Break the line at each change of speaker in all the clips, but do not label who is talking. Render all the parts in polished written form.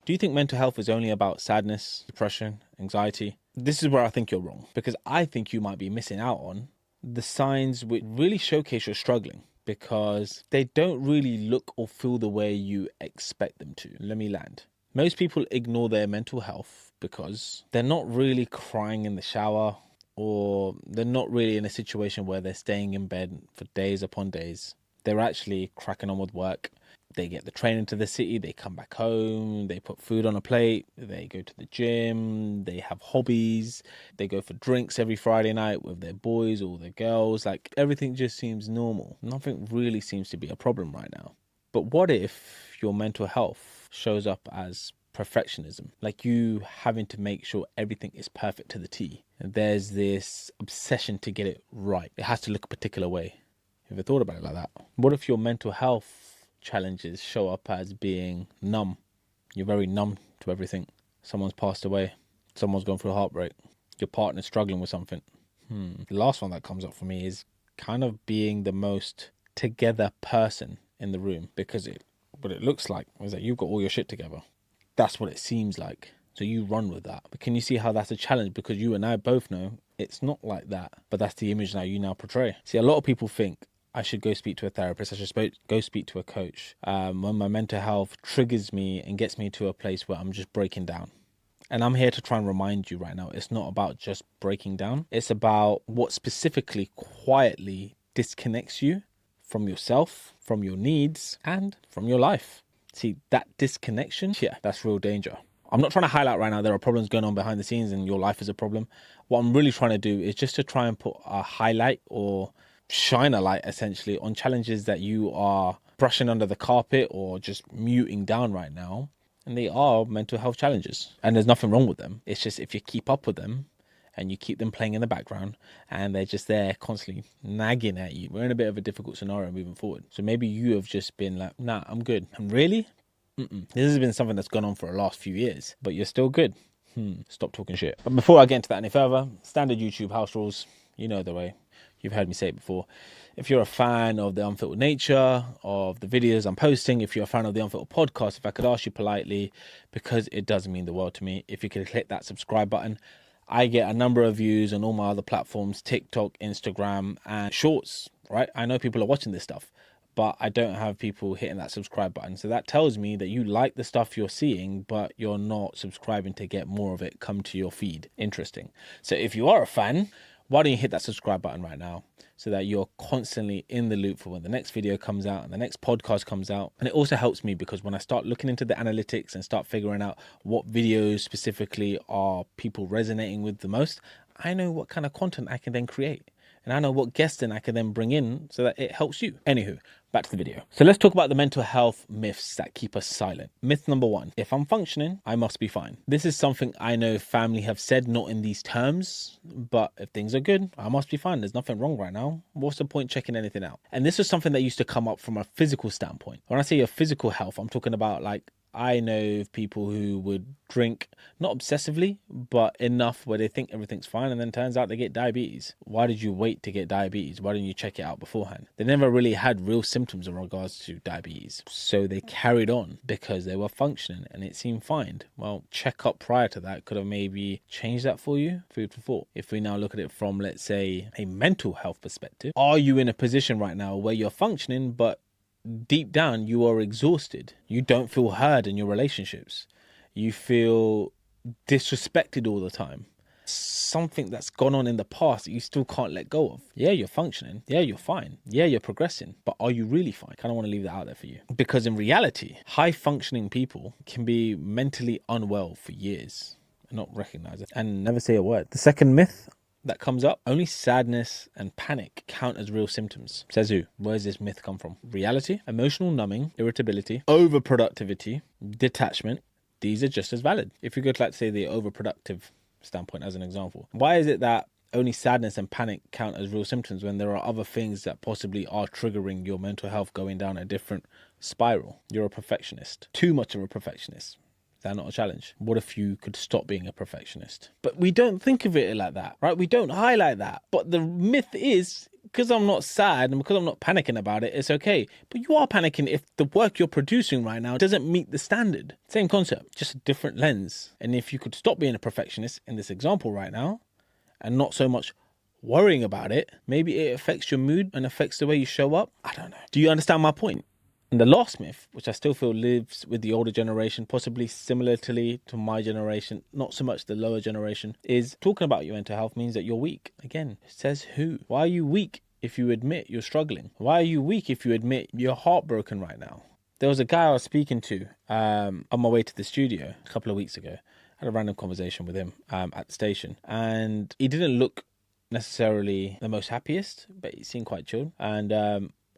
Do you think mental health is only about sadness, depression, anxiety? This is where I think you're wrong, because I think you might be missing out on the signs which really showcase you're struggling, because they don't really look or feel the way you expect them to. Let me land. Most people ignore their mental health because they're not really crying in the shower, or they're not really in a situation where they're staying in bed for days upon days. They're actually cracking on with work. They get the train into the city, they come back home, they put food on a plate, they go to the gym, they have hobbies, they go for drinks every Friday night with their boys or their girls. Like, everything just seems normal. Nothing really seems to be a problem right now. But what if your mental health shows up as perfectionism? Like, you having to make sure everything is perfect to the T. And there's this obsession to get it right. It has to look a particular way. Have you ever thought about it like that? What if your mental health challenges show up as being numb? You're very numb to everything. Someone's passed away. Someone's gone through a heartbreak. Your partner's struggling with something. The last one that comes up for me is kind of being the most together person in the room, because what it looks like is that you've got all your shit together. That's what it seems like. So you run with that. But can you see how that's a challenge? Because you and I both know it's not like that. But that's the image you now portray. See, a lot of people think I should go speak to a therapist. I should go speak to a coach. When my mental health triggers me and gets me to a place where I'm just breaking down. And I'm here to try and remind you right now, it's not about just breaking down. It's about what specifically quietly disconnects you from yourself, from your needs, and from your life. See, that disconnection, that's real danger. I'm not trying to highlight right now there are problems going on behind the scenes and your life is a problem. What I'm really trying to do is just to try and put a highlight or shine a light essentially on challenges that you are brushing under the carpet or just muting down right now. And they are mental health challenges, and there's nothing wrong with them. It's just if you keep up with them and you keep them playing in the background and they're just there constantly nagging at you, we're in a bit of a difficult scenario moving forward. So maybe you have just been like, nah, I'm good. And really? This has been something that's gone on for the last few years, but you're still good. Stop talking shit. But before I get into that any further, standard YouTube house rules, you know the way. You've heard me say it before. If you're a fan of the Unfiltered nature of the videos I'm posting, if you're a fan of the Unfiltered podcast, if I could ask you politely, because it does mean the world to me, if you could hit that subscribe button. I get a number of views on all my other platforms, TikTok, Instagram, and Shorts, right? I know people are watching this stuff, but I don't have people hitting that subscribe button. So that tells me that you like the stuff you're seeing, but you're not subscribing to get more of it come to your feed. Interesting. So if you are a fan, why don't you hit that subscribe button right now so that you're constantly in the loop for when the next video comes out and the next podcast comes out. And it also helps me because when I start looking into the analytics and start figuring out what videos specifically are people resonating with the most, I know what kind of content I can then create. And I know what guests then I can then bring in so that it helps you. Anywho, back to the video. So let's talk about the mental health myths that keep us silent. Myth number one, if I'm functioning, I must be fine. This is something I know family have said, not in these terms, but if things are good, I must be fine. There's nothing wrong right now. What's the point checking anything out? And this was something that used to come up from a physical standpoint. When I say your physical health, I'm talking about like, I know people who would drink, not obsessively, but enough where they think everything's fine and then turns out they get diabetes. Why did you wait to get diabetes? Why didn't you check it out beforehand? They never really had real symptoms in regards to diabetes. So they carried on because they were functioning and it seemed fine. Well, check up prior to that could have maybe changed that for you. Food for thought. If we now look at it from, let's say, a mental health perspective, are you in a position right now where you're functioning, but deep down you are exhausted? You don't feel heard in your relationships. You feel disrespected all the time. Something that's gone on in the past that you still can't let go of. Yeah, you're functioning. Yeah, you're fine. Yeah, you're progressing. But are you really fine? I kind of want to leave that out there for you. Because in reality, high functioning people can be mentally unwell for years and not recognize it and never say a word. The second myth that comes up, only sadness and panic count as real symptoms. Says who? Where's this myth come from? Reality, emotional numbing, irritability, overproductivity, detachment. These are just as valid. If you go to, like, say, the overproductive standpoint as an example, why is it that only sadness and panic count as real symptoms when there are other things that possibly are triggering your mental health going down a different spiral? You're a perfectionist. Too much of a perfectionist. Is that not a challenge? What if you could stop being a perfectionist? But we don't think of it like that, right? We don't highlight that. But the myth is because I'm not sad and because I'm not panicking about it, it's okay. But you are panicking if the work you're producing right now doesn't meet the standard. Same concept, just a different lens. And if you could stop being a perfectionist in this example right now and not so much worrying about it, maybe it affects your mood and affects the way you show up. I don't know. Do you understand my point? And the last myth, which I still feel lives with the older generation, possibly similarly to my generation, not so much the lower generation, is talking about your mental health means that you're weak. Again, says who? Why are you weak if you admit you're struggling? Why are you weak if you admit you're heartbroken right now? There was a guy I was speaking to on my way to the studio a couple of weeks ago. I had a random conversation with him at the station, and he didn't look necessarily the most happiest, but he seemed quite chilled. And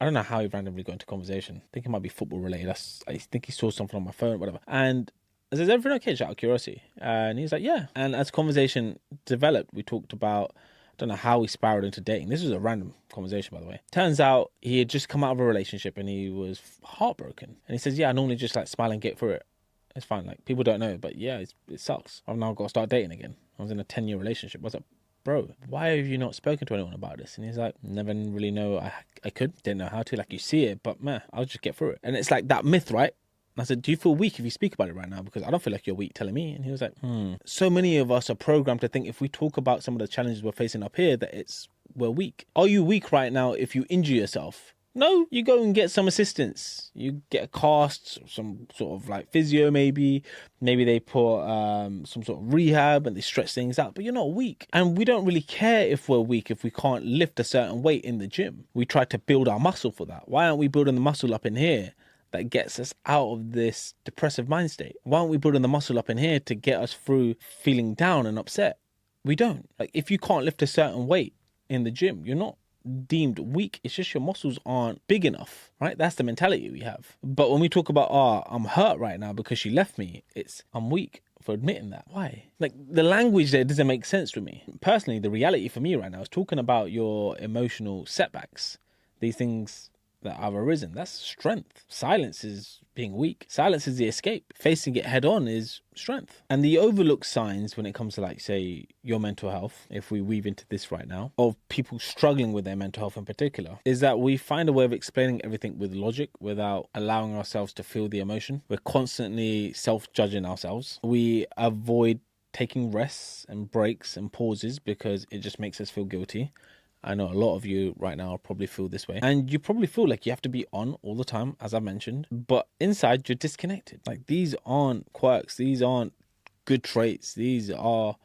I don't know how he randomly got into conversation. I think it might be football related. I think he saw something on my phone, whatever. And I said, "Is everything okay?" Just out of curiosity. And he was like, "Yeah." And as conversation developed, we talked about, I don't know how he spiraled into dating. This was a random conversation, by the way. Turns out he had just come out of a relationship and he was heartbroken. And he says, "Yeah, I normally just like smile and get through it. It's fine. Like, people don't know, but yeah, it sucks. I've now got to start dating again. I was in a 10-year relationship." I was like, "Bro, why have you not spoken to anyone about this?" And he's like, "Never really know I could, didn't know how to. Like, you see it, but man, I'll just get through it." And it's like that myth, right? And I said, "Do you feel weak if you speak about it right now? Because I don't feel like you're weak telling me." And he was like, So many of us are programmed to think if we talk about some of the challenges we're facing up here, that we're weak. Are you weak right now if you injure yourself? No, you go and get some assistance. You get a cast, some sort of like physio maybe. Maybe they put some sort of rehab and they stretch things out, but you're not weak. And we don't really care if we're weak if we can't lift a certain weight in the gym. We try to build our muscle for that. Why aren't we building the muscle up in here that gets us out of this depressive mind state? Why aren't we building the muscle up in here to get us through feeling down and upset? We don't. Like, if you can't lift a certain weight in the gym, you're not deemed weak. It's just your muscles aren't big enough, right? That's the mentality we have. But when we talk about, I'm hurt right now because she left me, it's I'm weak for admitting that. Why? Like, the language there doesn't make sense to me. Personally, the reality for me right now is talking about your emotional setbacks, these things that have arisen. That's strength. Silence is being weak. Silence is the escape. Facing it head on is strength. And the overlooked signs when it comes to, like, say, your mental health, if we weave into this right now, of people struggling with their mental health in particular, is that we find a way of explaining everything with logic without allowing ourselves to feel the emotion. We're constantly self-judging ourselves. We avoid taking rests and breaks and pauses because it just makes us feel guilty. I know a lot of you right now probably feel this way. And you probably feel like you have to be on all the time, as I mentioned. But inside, you're disconnected. Like, these aren't quirks. These aren't good traits. These are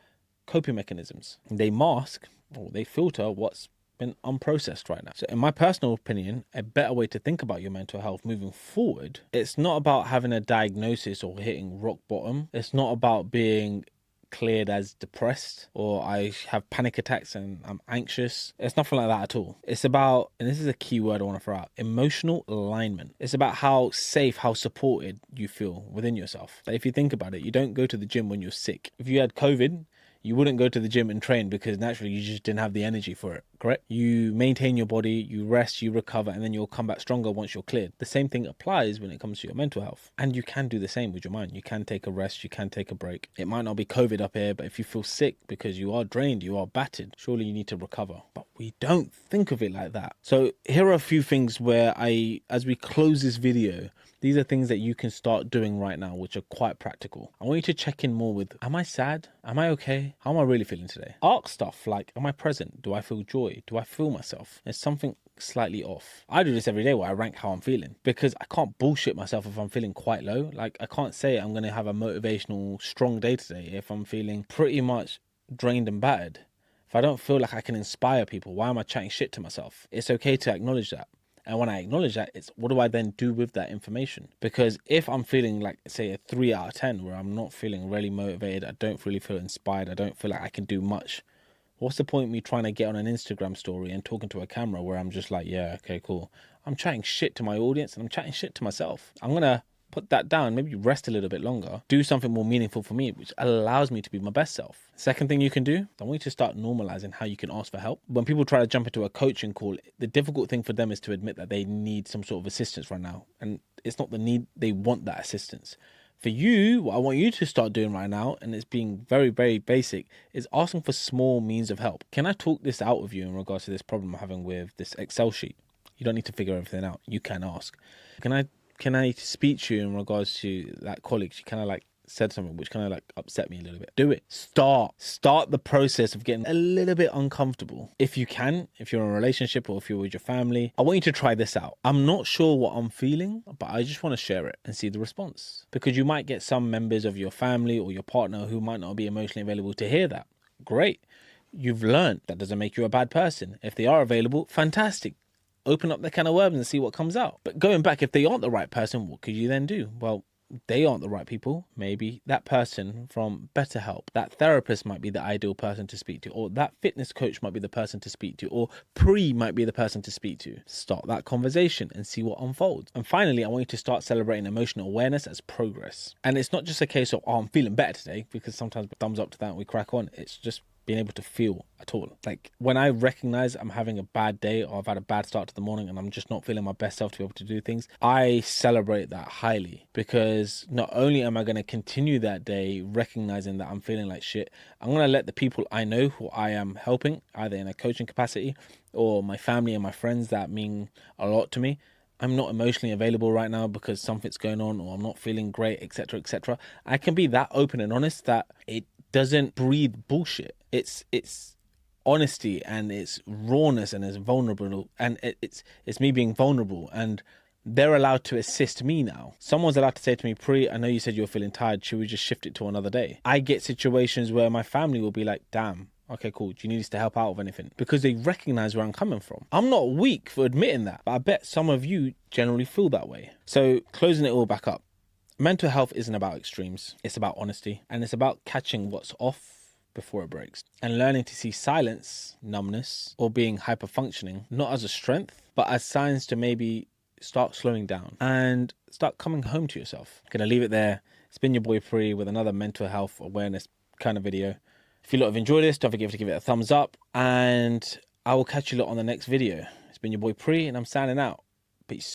coping mechanisms. They mask or they filter what's been unprocessed right now. So in my personal opinion, a better way to think about your mental health moving forward, it's not about having a diagnosis or hitting rock bottom. It's not about being cleared as depressed or I have panic attacks and I'm anxious. It's nothing like that at all. It's about, and this is a key word I want to throw out, emotional alignment. It's about how safe, how supported you feel within yourself. Like, if you think about it, you don't go to the gym when you're sick. If you had COVID, you wouldn't go to the gym and train because naturally you just didn't have the energy for it, correct? You maintain your body, you rest, you recover, and then you'll come back stronger once you're cleared. The same thing applies when it comes to your mental health. And you can do the same with your mind. You can take a rest, you can take a break. It might not be COVID up here, but if you feel sick because you are drained, you are battered, surely you need to recover. But we don't think of it like that. So here are a few things where as we close this video, these are things that you can start doing right now, which are quite practical. I want you to check in more with, am I sad? Am I okay? How am I really feeling today? Ask stuff like, am I present? Do I feel joy? Do I feel myself? There's something slightly off. I do this every day where I rank how I'm feeling because I can't bullshit myself if I'm feeling quite low. Like, I can't say I'm going to have a motivational, strong day today if I'm feeling pretty much drained and battered. If I don't feel like I can inspire people, why am I chatting shit to myself? It's okay to acknowledge that. And when I acknowledge that, it's what do I then do with that information? Because if I'm feeling like, say, a 3 out of 10, where I'm not feeling really motivated, I don't really feel inspired, I don't feel like I can do much, what's the point of me trying to get on an Instagram story and talking to a camera where I'm just like, yeah, okay, cool. I'm chatting shit to my audience and I'm chatting shit to myself. I'm going to put that down, maybe rest a little bit longer, do something more meaningful for me, which allows me to be my best self. Second thing you can do, I want you to start normalizing how you can ask for help. When people try to jump into a coaching call, the difficult thing for them is to admit that they need some sort of assistance right now. And it's not the need, they want that assistance. For you, what I want you to start doing right now, and it's being very, very basic, is asking for small means of help. Can I talk this out with you in regards to this problem I'm having with this Excel sheet? You don't need to figure everything out. You can ask. Can I speak to you in regards to that colleague? She kind of like said something which kind of like upset me a little bit. Do it. Start the process of getting a little bit uncomfortable. If you can, if you're in a relationship or if you're with your family, I want you to try this out. I'm not sure what I'm feeling, but I just want to share it and see the response, because you might get some members of your family or your partner who might not be emotionally available to hear that. Great. You've learned. That doesn't make you a bad person. If they are available, fantastic. Open up the can of worms and see what comes out. But going back, if they aren't the right person, what could you then do? Well, they aren't the right people. Maybe that person from BetterHelp, that therapist might be the ideal person to speak to, or that fitness coach might be the person to speak to, or Pre might be the person to speak to. Start that conversation and see what unfolds. And finally, I want you to start celebrating emotional awareness as progress. And it's not just a case of, oh, I'm feeling better today, because sometimes thumbs up to that and we crack on. It's just being able to feel at all. Like when I recognize I'm having a bad day or I've had a bad start to the morning and I'm just not feeling my best self to be able to do things, I celebrate that highly, because not only am I going to continue that day recognizing that I'm feeling like shit, I'm going to let the people I know who I am helping, either in a coaching capacity or my family and my friends that mean a lot to me, I'm not emotionally available right now because something's going on, or I'm not feeling great, etc., etc. I can be that open and honest that it doesn't breed bullshit. It's honesty, and it's rawness, and it's vulnerable, and it's me being vulnerable, and they're allowed to assist me now. Someone's allowed to say to me, Pre, I know you said you were feeling tired. Should we just shift it to another day? I get situations where my family will be like, damn, okay, cool. Do you need us to help out with anything? Because they recognize where I'm coming from. I'm not weak for admitting that, but I bet some of you generally feel that way. So closing it all back up, mental health isn't about extremes. It's about honesty, and it's about catching what's off before it breaks, and learning to see silence, numbness, or being hyper-functioning not as a strength, but as signs to maybe start slowing down and start coming home to yourself. Gonna leave it there. It's been your boy Pre with another mental health awareness kind of video. If you lot have enjoyed this, don't forget to give it a thumbs up, and I will catch you lot on the next video. It's been your boy Pre, and I'm signing out. Peace.